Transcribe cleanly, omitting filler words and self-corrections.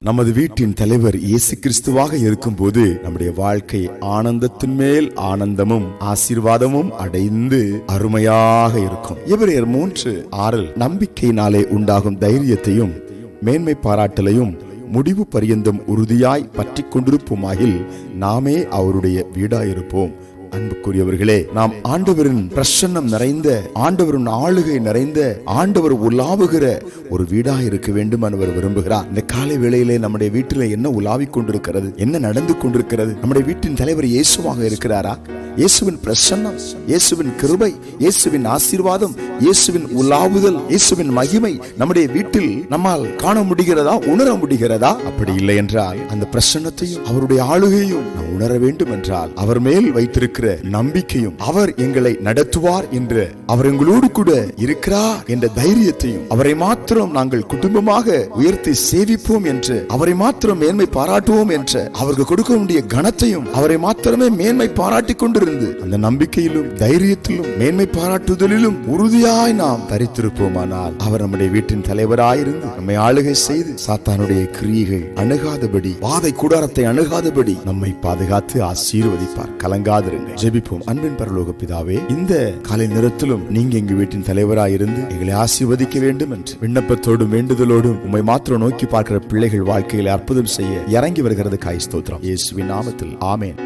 நமது வீட்டின் தலைவர் இயேசு கிறிஸ்துவாக இருக்கும்போது நம்முடைய வாழ்க்கை ஆனந்தத்தின் மேல் ஆனந்தமும் ஆசீர்வாதமும் அடைந்து அருமையாக இருக்கும். எபிரேயர் 3:6 நம்பிக்கையினாலே உண்டாகும் தைரியத்தையும் மேன்மை பாராட்டலையும் முடிவு பரியந்தம் உறுதியாய் பற்றி கொண்டிருப்போமாகில் நாமே அவருடைய வீடாயிருப்போம். அன்புக்குரியவர்களே, நாம் ஆண்டவரின் பிரசன்னம் நிறைந்த, ஆண்டவரின் ஆளுகை நிறைந்த, ஆண்டவர் உலாவுகிற ஒரு வீடாக இருக்க வேண்டும் அவர் விரும்புகிறார். இந்த காலை வேளையிலே நம்முடைய வீட்டில் என்ன உலாவிக் கொண்டிருக்கிறது, என்ன நடந்து கொண்டிருக்கிறது? நம்முடைய வீட்டின் தலைவர் இயேசுவாக இருக்கிறாரா? இயேசுவின் பிரசன்னம், இயேசுவின் கிருபை, இயேசுவின் ஆசீர்வாதம், இயேசுவின் உலாவுதல், இயேசுவின் மகிமை நம்முடைய வீட்டில் நம்மால் காண முடிகிறதா, உணர முடிகிறதா? அப்படி இல்லை என்றால் அந்த பிரசன்னத்தையும் அவருடைய ஆளுகையும் நாம் உணர வேண்டும் என்றால் அவர் மேல் வைத்திருக்கிற நம்பிக்கையும், அவர் எங்களை நடத்துவார் என்று, அவர் எங்களோடு கூட இருக்கிறார் என்ற தைரியத்தையும், அவரை மாத்திரம் நாங்கள் குடும்பமாக உயர்த்தி சேவிப்போம் என்று, அவரை மாத்திரம் மேன்மை பாராட்டுவோம் என்று அவருக்கு கொடுக்க வேண்டிய கனத்தையும் அவரை மாத்திரமே மேன்மை பாராட்டி கொண்டிருந்து அந்த நம்பிக்கையிலும் தைரியத்திலும் மேன்மை பாராட்டுதலிலும் உறுதியாய் நாம் தரித்திருப்போமானால் அவர் நம்முடைய வீட்டின் தலைவராயிருந்து நம்மை ஆளுகை செய்து சாத்தானுடைய கிரியைகள் அணுகாதபடி, வாதை கூடாரத்தை அணுகாதபடி நம்மை பாதுகாத்து ஆசீர்வதிப்பார். கலங்காதிருங்கள். ஜெபிப்போம். அன்பின் பரலோக பிதாவே, இந்த காலை நேரத்திலும் நீங்க எங்க வீட்டின் தலைவராயிருந்து எங்களை ஆசீர்வதிக்க வேண்டும் என்று விண்ணப்பத்தோடும் வேண்டுதலோடும் உம்மை மாத்திரம் நோக்கி பார்க்கிற பிள்ளைகள் வாழ்க்கையில் அற்புதம் செய்ய இறங்கி வருகிறது. ஸ்தோத்திரம். இயேசுவின் நாமத்தில் ஆமென்.